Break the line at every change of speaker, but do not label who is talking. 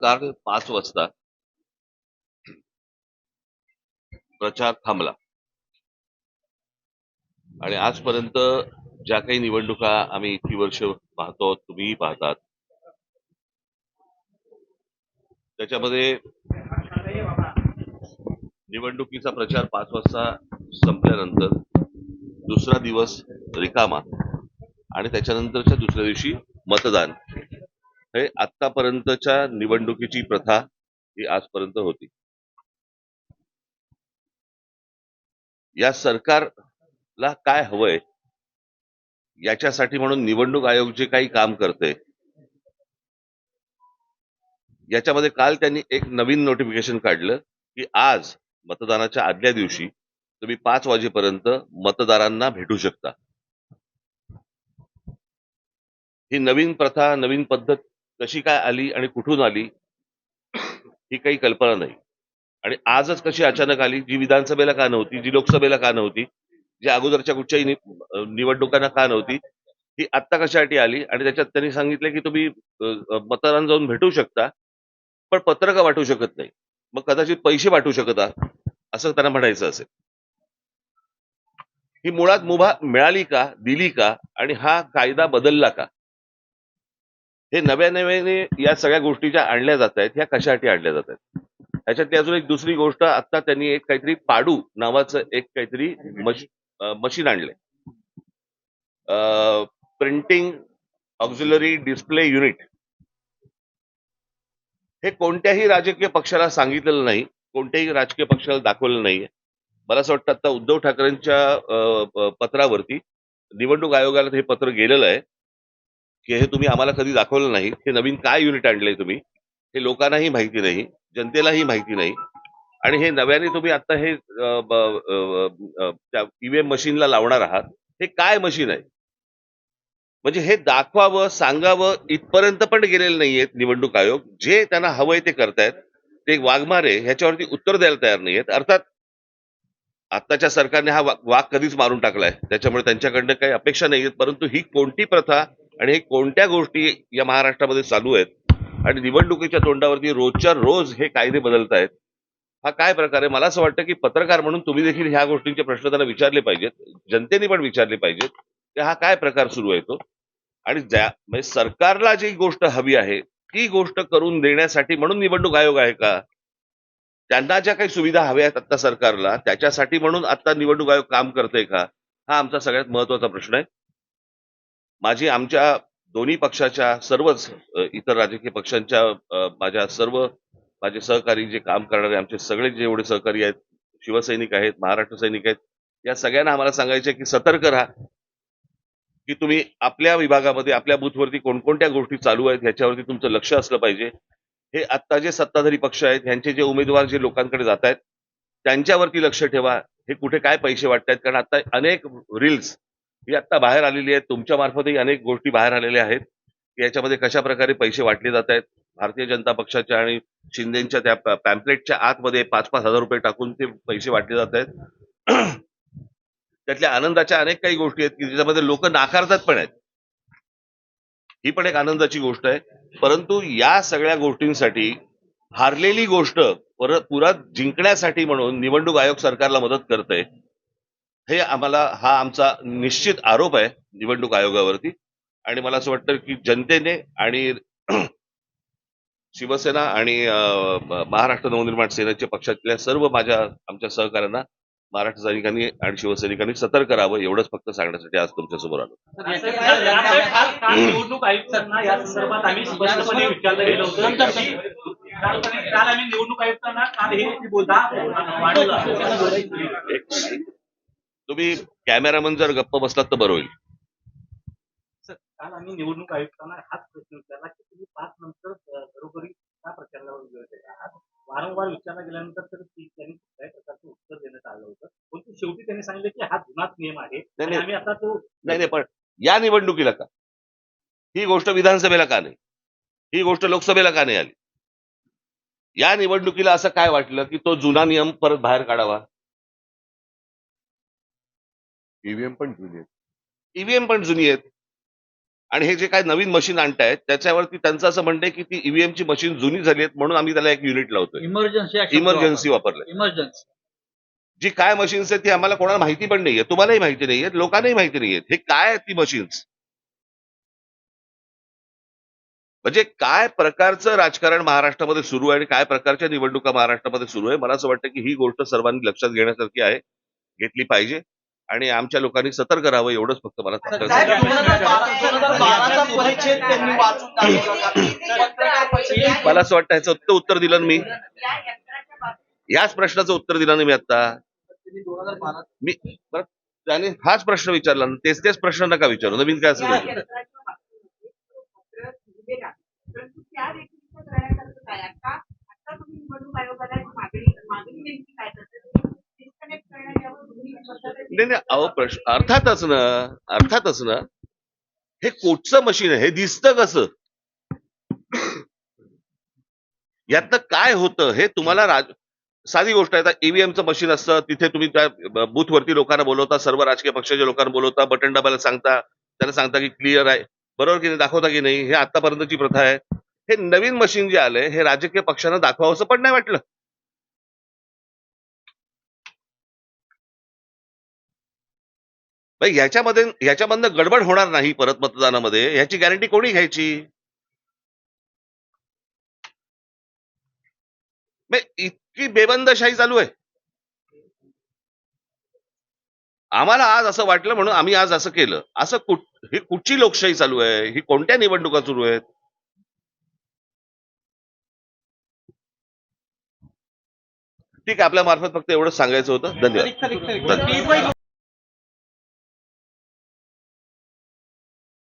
काल 5 वाजता प्रचार थांबला आणि आजपर्यंत ज्या काही निवडणुका आम्ही इतकी वर्ष पाहतो, तुम्हीही पाहतात, त्याच्यामध्ये निवडणुकीचा प्रचार 5 वाजता संपल्यानंतर दुसरा दिवस रिकामा आणि त्याच्यानंतरच्या दुसऱ्या दिवशी मतदान, हे आतापर्यंतच्या निवडणुकीची प्रथा ही आजपर्यंत होती. या सरकारला काय हवंय याच्यासाठी म्हणून निवडणूक आयोग जे काही काम करते, याच्यामध्ये काल त्यांनी एक नवीन नोटिफिकेशन काढलं की आज मतदानाच्या आदल्या दिवशी तुम्ही 5 वाजेपर्यंत मतदारांना भेटू शकता. ही नवीन प्रथा, नवीन पद्धत कशी काय आली आणि कुठून आली ही काही कल्पना नाही. आणि आजच कशी अचानक आली, जी विधानसभेला का नव्हती, जी लोकसभेला का नव्हती, जी अगोदरच्या कुठच्याही निवडणुकांना का नव्हती, ही आत्ता कशासाठी आली. आणि त्याच्यात त्यांनी सांगितलं की तुम्ही मतदारांना जाऊन भेटू शकता, पण पत्रकं वाटू शकत नाही. मग कदाचित पैसे वाटू शकता, असं त्यांना म्हणायचं असेल. ही मुळात मुभा मिळाली का, दिली का आणि हा कायदा बदलला का, हे नव्या नव्याने या सगळ्या गोष्टी ज्या आणल्या जात आहेत, ह्या कशासाठी आणल्या जात आहेत. ह्याच्यातली अजून एक दुसरी गोष्ट, आता त्यांनी एक काहीतरी पाडू नावाचं एक काहीतरी मशीन आणलंय, प्रिंटिंग ऑक्झिलरी डिस्प्ले युनिट. हे कोणत्याही राजकीय पक्षाला सांगितलेलं नाही, कोणत्याही राजकीय पक्षाला दाखवलेलं नाहीये. मला असं वाटतं आता उद्धव ठाकरेंच्या पत्रावरती निवडणूक आयोगाला हे पत्र गेलेलं आहे की हे तुम्ही आम्हाला कधी दाखवलं नाही, हे नवीन काय युनिट आणलंय तुम्ही, हे लोकांनाही माहिती नाही, जनतेलाही माहिती नाही. आणि हे नव्याने तुम्ही आता हे त्या ईव्हीएम मशीनला लावणार आहात, हे काय मशीन आहे. म्हणजे हे दाखवावं, सांगावं इथपर्यंत पण गेलेले नाहीयेत निवडणूक आयोग. जे त्यांना हवंय ते करतायत. ते वाघमारे ह्याच्यावरती उत्तर द्यायला तयार नाहीयेत. अर्थात आत्ताच्या सरकारने हा वाघ कधीच मारून टाकलाय, त्याच्यामुळे त्यांच्याकडनं काही अपेक्षा नाहीयेत. परंतु ही कोणती प्रथा आणि हे कोणत्या गोष्टी या महाराष्ट्रामध्ये चालू आहेत आणि निवडणुकीच्या तोंडावरती रोजच्या रोज हे कायदे बदलतायत, हा काय प्रकार आहे. मला असं वाटतं की पत्रकार म्हणून तुम्ही देखील ह्या गोष्टींचे प्रश्न त्यांना विचारले पाहिजेत, जनतेने पण विचारले पाहिजेत की हा काय प्रकार सुरू आहे तो. आणि म्हणजे सरकारला जी गोष्ट हवी आहे ती गोष्ट करून देण्यासाठी म्हणून निवडणूक आयोग आहे का, त्यांना ज्या काही सुविधा हव्या आहेत आता सरकारला त्याच्यासाठी म्हणून आता निवडणूक आयोग काम करतंय का, हा आमचा सगळ्यात महत्वाचा प्रश्न आहे. आमच्या दोन्ही पक्षाच्या सर्वच इतर राजकीय पक्षांच्या माझ्या सर्व माझे सहकारी जे काम करणारे आमचे सगळे जेवढे सहकारी आहेत, शिवसैनिक आहेत, महाराष्ट्र सैनिक आहेत, या सगळ्यांना आम्हाला सांगायचं की सतर्क राहा, की तुम्ही आपल्या विभागामध्ये आपल्या बूथवरती कोणकोणत्या गोष्टी चालू आहेत ह्याच्यावरती तुमचं लक्ष असलं पाहिजे. हे आत्ता जे सत्ताधारी पक्ष आहेत ह्यांचे जे उमेदवार जे लोकांकडे जात आहेत त्यांच्यावरती लक्ष ठेवा. हे कुठे काय पैसे वाटतायत, कारण आता अनेक रील्स ही आता बाहेर आलेली आहेत, तुमच्या मार्फतही अनेक गोष्टी बाहेर आलेल्या आहेत की याच्यामध्ये कशा प्रकारे पैसे वाटले जात आहेत. भारतीय जनता पक्षाच्या आणि शिंदेच्या त्या पॅम्पलेटच्या आतमध्ये 5,000-5,000 रुपये टाकून ते पैसे वाटले जात आहेत. त्यातल्या आनंदाच्या अनेक काही गोष्टी आहेत की ज्याच्यामध्ये लोक नाकारतात पण आहेत. ही पण एक आनंदाची गोष्ट आहे. परंतु या सगळ्या गोष्टींसाठी हारलेली गोष्ट परत पुरात जिंकण्यासाठी म्हणून निवडणूक आयोग सरकारला मदत करतंय, हे हा आमचा निश्चित आरोप आहे निवडणूक आयोगावरती. आणि मला असं वाटतं की जनतेने आणि शिवसेना आणि महाराष्ट्र नवनिर्माण सेनेच्या पक्षातल्या सर्व आमच्या सहकाऱ्यांना महाराष्ट्र सैनिकांनी आणि शिवसैनिकांनी सतर्क राहावं, एवढंच फक्त सांगण्यासाठी आज तुमच्यासमोर आलो.
निवडणूक आयुक्तांना या संदर्भात आम्ही स्पष्टपणे विचारलं गेलं होतं. काल आम्ही निवडणूक आयुक्तांना काल हे बोलता
तुम्ही कॅमेरामन जर गप्प बसलात तर बरं होईल.
काल आम्ही निवडणूक आयुक्तांना हाच प्रश्न विचारला की तुम्ही 5 नंतर घरोघरी का प्रचारावर वेळ देता. वारंवार विचारला गेल्यानंतर तर त्यांनी कुठल्याही प्रकारचं उत्तर देण्यात आलं होतं. परंतु शेवटी त्यांनी सांगितलं की हा जुनाच नियम आहे आणि आम्ही आता तो
नाही, पण या निवडणुकीला का, ही गोष्ट विधानसभेला का नाही, ही गोष्ट लोकसभेला का नाही आली. या निवडणुकीला असं काय वाटलं की तो जुना नियम परत बाहेर काढावा. ईव्हीएम पण जुनी आहेत. आणि हे जे काय नवीन मशीन आणतायत त्याच्यावरती त्यांचं असं म्हणणं आहे की ती ईव्हीएमची मशीन जुनी झाली आहेत म्हणून आम्ही त्याला एक युनिट लावतोय. इमर्जन्सी वापरलंय.
इमर्जन्सी
जी काय मशीन्स आहेत ती आम्हाला कोणाला माहिती पण नाहीये, तुम्हालाही माहिती नाहीये, लोकांनाही माहिती नाहीये हे काय आहेत ती मशीन्स. म्हणजे काय प्रकारचं राजकारण महाराष्ट्रामध्ये सुरू आहे आणि काय प्रकारच्या निवडणुका महाराष्ट्रामध्ये सुरू आहे, मला असं वाटतं की ही गोष्ट सर्वांनी लक्षात घेण्यासारखी आहे, घेतली पाहिजे आणि आमच्या लोकांनी सतर्क राहावं एवढंच फक्त मला
साहेब,
सांगायचं.
2012चा परिच्छेद त्यांनी वाचून दाखवला. पत्रकार परिषदेत
मला असं वाटतं ह्याचं उत्तर दिलं ना मी, याच प्रश्नाचं उत्तर दिलं ना मी आता.
त्यांनी 2012
मी परत त्याने हाच प्रश्न विचारला ना, तेच प्रश्न नका विचारू, नवीन काय असेल ते.
परंतु त्या व्यतिरिक्त करण्यासारखं काय आता आता तुम्ही निवडणूक आयोगाला मागणी नेमकी काय करते डिस्कनेक्ट करण्याच्यावर तुम्ही
नाही अहो प्रश्न अर्थातच ना हे कोटचं मशीन आहे, हे दिसतं कसं, यातनं काय होतं हे तुम्हाला साधी गोष्ट आहे. आता ईव्हीएमचं मशीन असतं तिथे तुम्ही त्या बूथवरती लोकांना बोलवता, सर्व राजकीय पक्षाच्या लोकांना बोलवता, बटन दाबायला सांगता, त्यांना सांगता की क्लिअर आहे, बरोबर की नाही, दाखवता की नाही, हे आतापर्यंतची प्रथा आहे. हे नवीन मशीन जे आलंय हे राजकीय पक्षांना दाखवावंसं पण नाही वाटलं. ह्याच्यामधनं गडबड होणार नाही परत मतदानामध्ये, ह्याची गॅरंटी कोणी घ्यायची. इतकी बेबंदशाही चालू आहे. आम्हाला आज असं वाटलं म्हणून आम्ही आज असं केलं. ही कुठची लोकशाही चालू आहे, ही कोणत्या निवडणुका सुरू आहेत. ठीक आहे, आपल्या मार्फत फक्त एवढंच सांगायचं होतं. धन्यवाद.